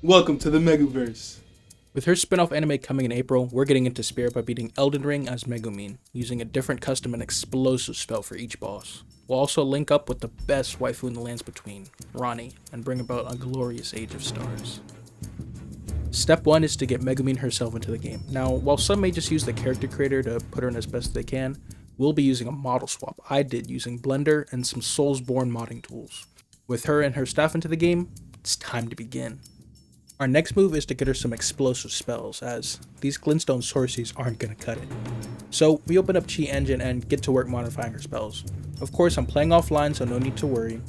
Welcome to the Meguverse. With her spin-off anime coming in April, we're getting into spirit by beating Elden Ring as Megumin, using a different custom and explosive spell for each boss. We'll also link up with the best waifu in the lands between, Ranni, and bring about a glorious age of stars. Step 1 is to get Megumin herself into the game. Now, while some may just use the character creator to put her in as best as they can, we'll be using a model swap I did using Blender and some Soulsborne modding tools. With her and her staff into the game, it's time to begin. Our next move is to get her some explosive spells, as these glintstone sorceries aren't going to cut it. So we open up Chi Engine and get to work modifying her spells. Of course, I'm playing offline, so no need to worry.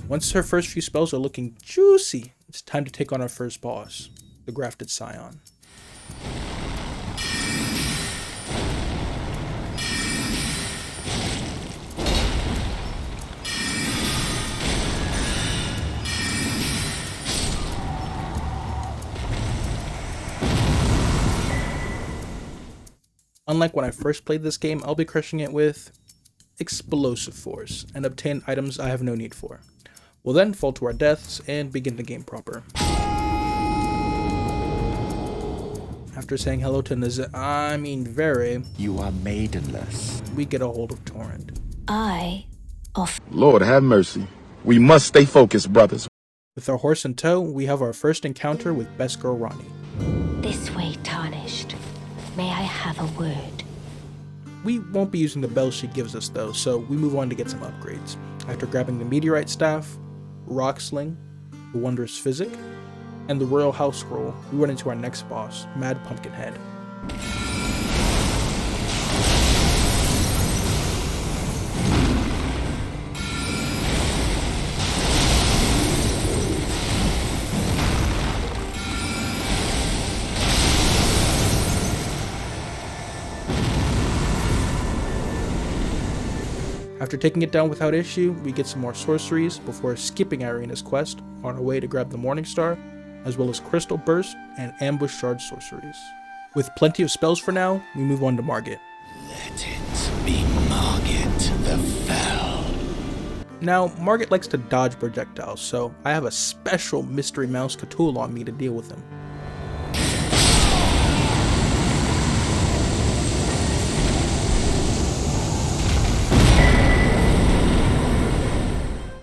Once her first few spells are looking juicy, it's time to take on our first boss, the Grafted Scion. Unlike when I first played this game, I'll be crushing it with Explosive Force and obtain items I have no need for. We'll then fall to our deaths and begin the game proper. After saying hello to Vere, you are maidenless. We get a hold of Torrent. Lord have mercy. We must stay focused, brothers. With our horse in tow, we have our first encounter with Best Girl Ranni. This way, Tarnished. May I have a word? We won't be using the bells she gives us though, so we move on to get some upgrades. After grabbing the Meteorite Staff, Rock Sling, the Wondrous Physic, and the Royal House Scroll, we run into our next boss, Mad Pumpkinhead. After taking it down without issue, we get some more sorceries before skipping Irina's quest on our way to grab the Morning Star, as well as Crystal Burst and Ambush Shard sorceries. With plenty of spells for now, we move on to Margit. Let it be Margit the Fell. Now, Margit likes to dodge projectiles, so I have a special Mystery Mouse Cthulhu on me to deal with him.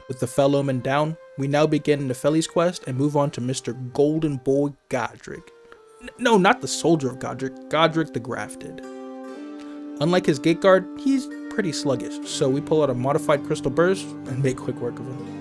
With the Fell Omen down, we now begin Nefeli's quest and move on to Mr. Golden Boy Godric. No, not the Soldier of Godric, Godric the Grafted. Unlike his Gate Guard, he's pretty sluggish, so we pull out a modified Crystal Burst and make quick work of him.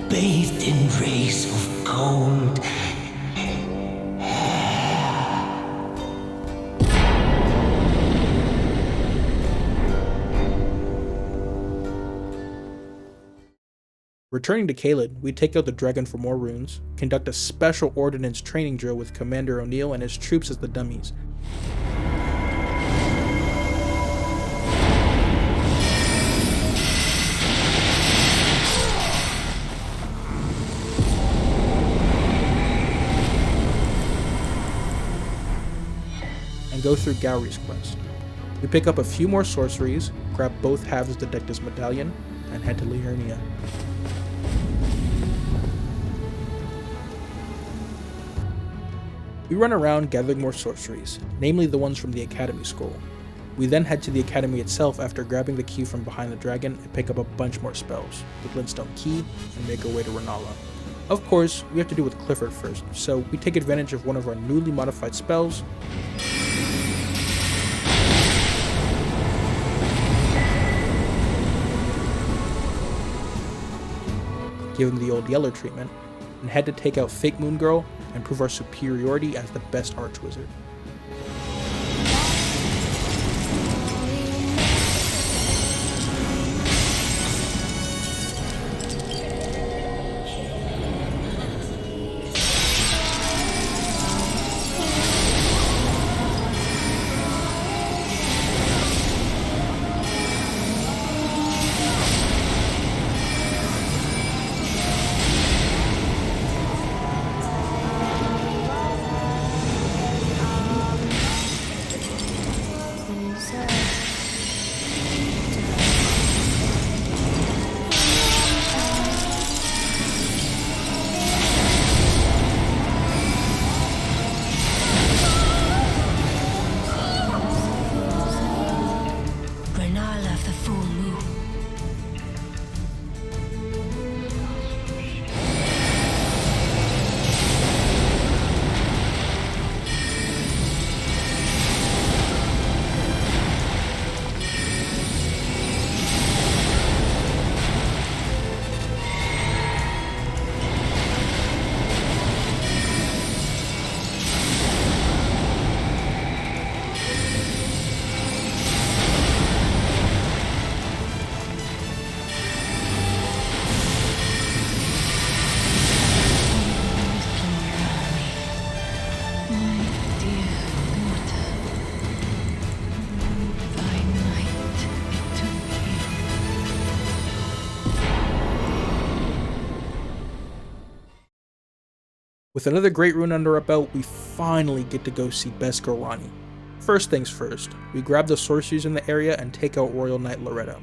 Bathed in rays of gold. Returning to Caelid, we take out the dragon for more runes, conduct a special ordnance training drill with Commander O'Neill and his troops as the dummies, and go through Gowry's quest. We pick up a few more sorceries, grab both halves of the Dectus Medallion, and head to Liurnia. We run around gathering more sorceries, namely the ones from the Academy Scroll. We then head to the Academy itself after grabbing the key from behind the dragon and pick up a bunch more spells, the Glintstone Key, and make our way to Rennala. Of course, we have to deal with Clifford first, so we take advantage of one of our newly modified spells give him the old yellow treatment, and head to take out Fake Moon Girl and prove our superiority as the best Archwizard. With another great rune under our belt, we finally get to go see Best Girl Ranni. First things first, we grab the sorceries in the area and take out Royal Knight Loretto.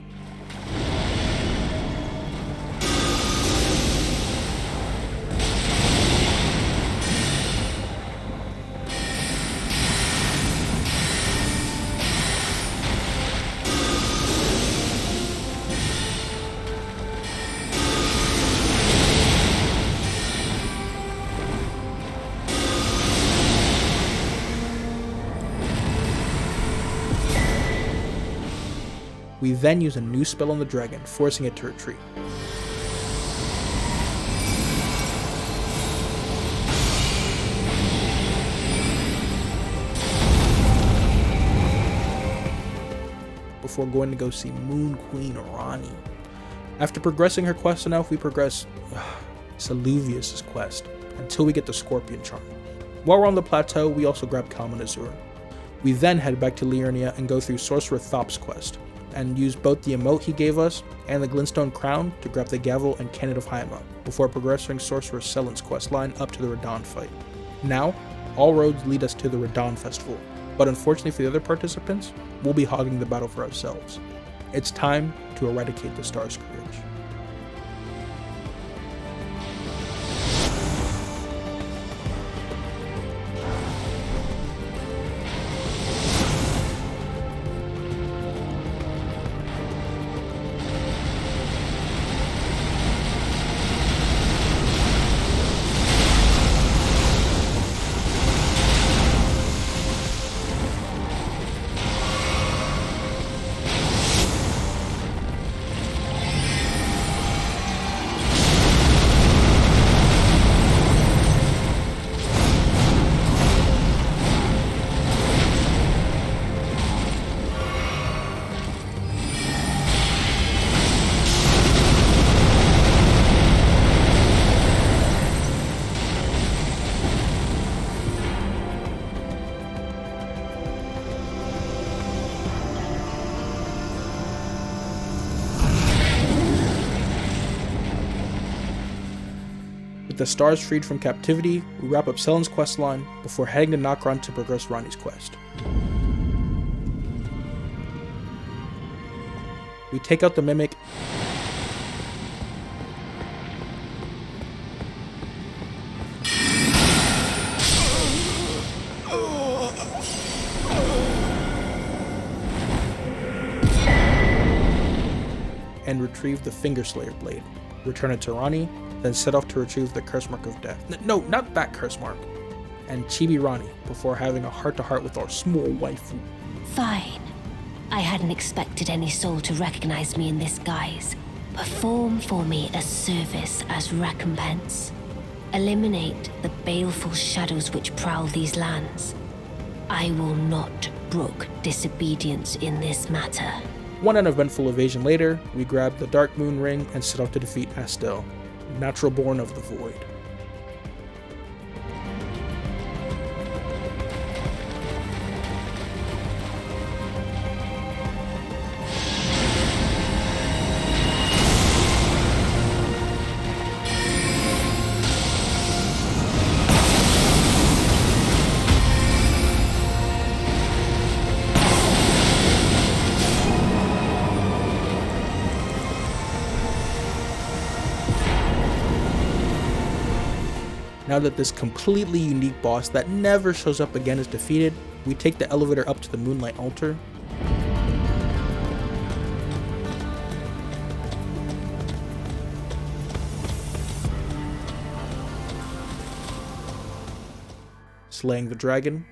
We then use a new spell on the dragon, forcing it to retreat. Before going to go see Moon Queen Ranni. After progressing her quest enough, we progress Saluvius' quest until we get the Scorpion Charm. While we're on the plateau, we also grab Kalman Azura. We then head back to Liurnia and go through Sorcerer Thop's quest, and use both the emote he gave us and the Glintstone Crown to grab the Gavel and Cannon of Haima, before progressing Sorcerer Selen's questline up to the Radahn fight. Now, all roads lead us to the Radahn Festival, but unfortunately for the other participants, we'll be hogging the battle for ourselves. It's time to eradicate the Star Scourge. With the stars freed from captivity, we wrap up Selen's questline before heading to Nokron to progress Ranni's quest. We take out the Mimic and retrieve the Fingerslayer blade, return it to Ranni, then set off to retrieve the Curse Mark of Death. No, not that Curse Mark. And Chibi Ranni before having a heart-to-heart with our small waifu. Fine. I hadn't expected any soul to recognize me in this guise. Perform for me a service as recompense. Eliminate the baleful shadows which prowl these lands. I will not brook disobedience in this matter. One uneventful evasion later, we grab the Dark Moon Ring and set off to defeat Astel, natural born of the Void. Now that this completely unique boss that never shows up again is defeated, we take the elevator up to the Moonlight altar. Slaying the dragon.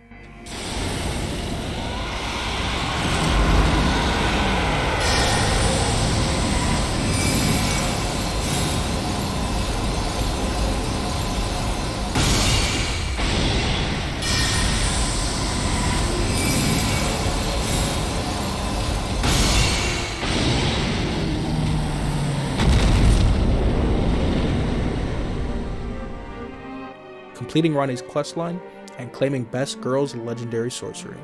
Completing Ronnie's questline, and claiming Best Girl's legendary sorcery.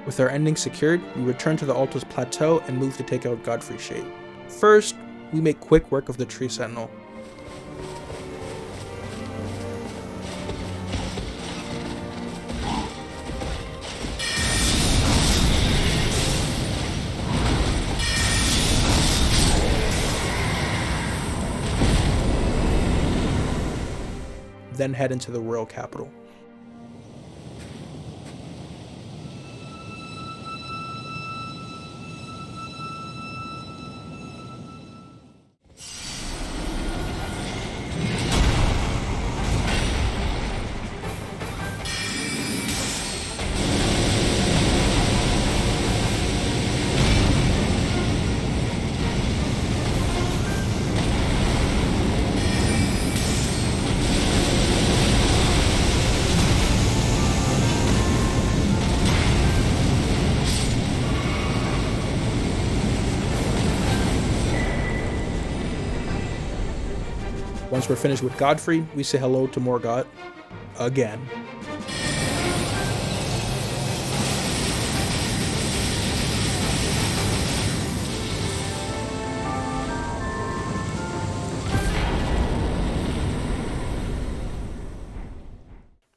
With our ending secured, we return to the altar's plateau and move to take out Godfrey's Shade. First, we make quick work of the Tree Sentinel. Then head into the royal capital. Once we're finished with Godfrey, we say hello to Morgott again.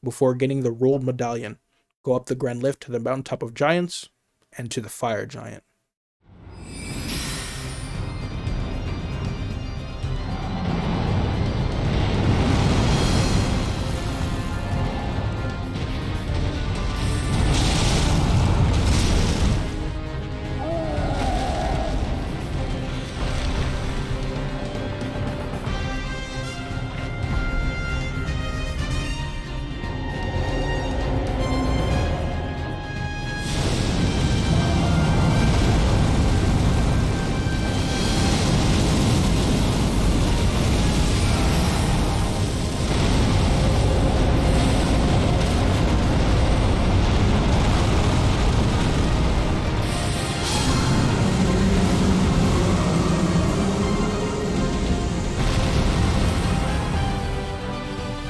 Before getting the rolled medallion, go up the grand lift to the mountaintop of giants and to the fire giant.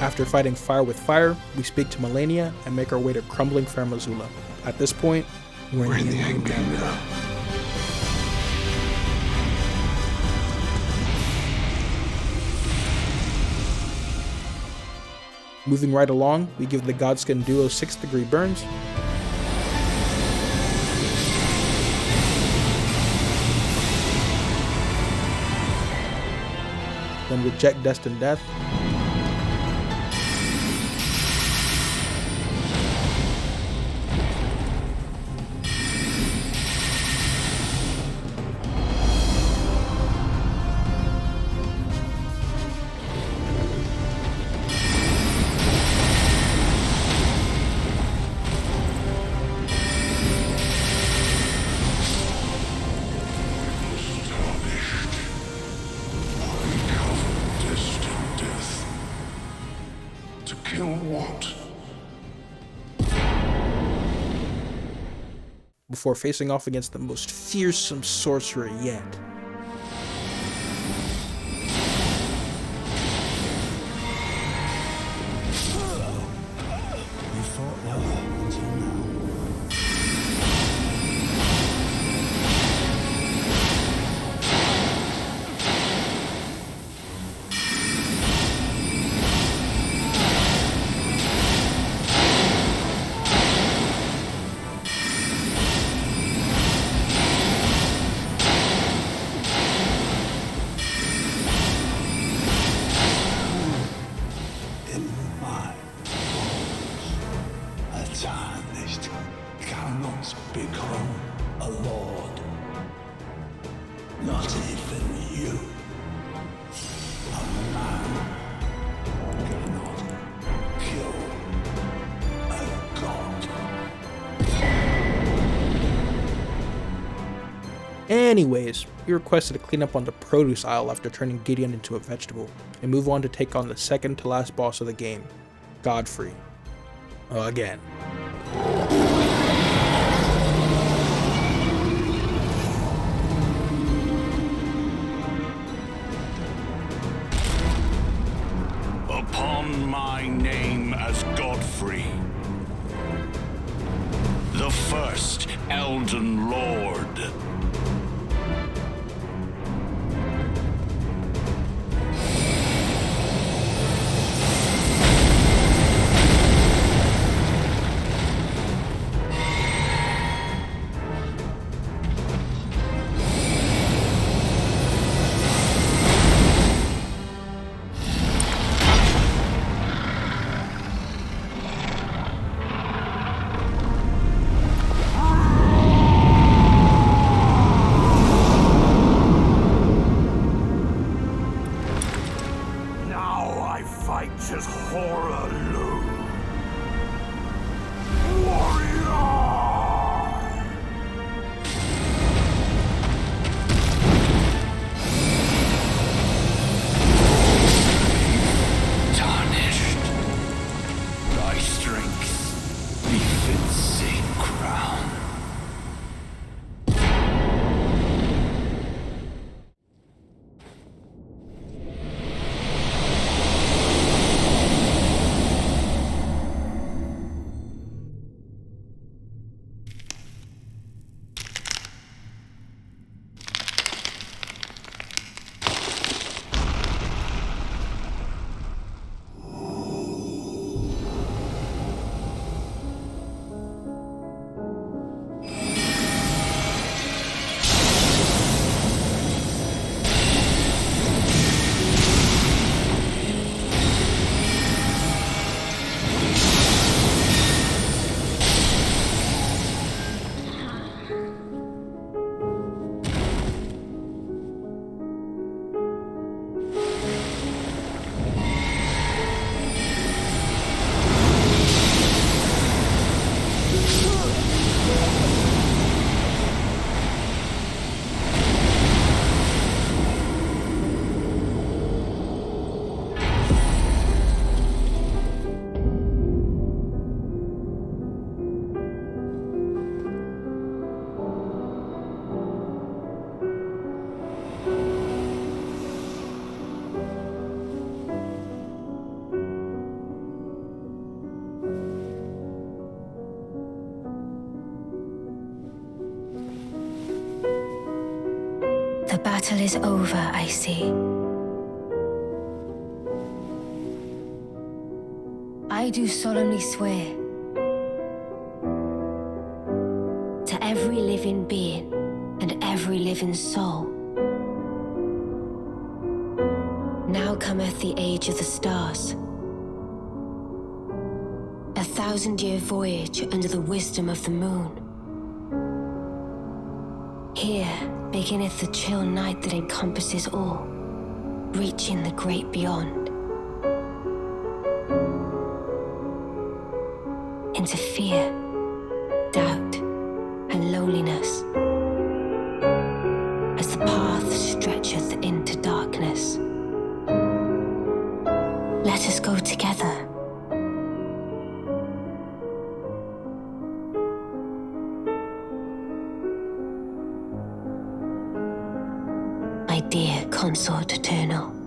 After fighting fire with fire, we speak to Melania and make our way to crumbling Fair Missoula. At this point, we're in the endgame now. Moving right along, we give the Godskin duo 6th-degree burns. Then reject Destined Death. before facing off against the most fearsome sorcerer yet. You fought well until now. Cannot become a lord. Not even you. A man cannot kill a god. Anyways, he requested to clean up on the produce aisle after turning Gideon into a vegetable, and move on to take on the second to last boss of the game, Godfrey. Again. Upon my name as Godfrey, the first Elden Lord. As horror loom. Warrior! Tarnished. Thy strength befits same crown. The battle is over, I see. I do solemnly swear to every living being and every living soul. Now cometh the age of the stars. 1,000-year voyage under the wisdom of the moon. Here beginneth the chill night that encompasses all, reaching the great beyond. Into fear, doubt, and loneliness, as the path stretcheth into darkness. Let us go together. dear consort eternal.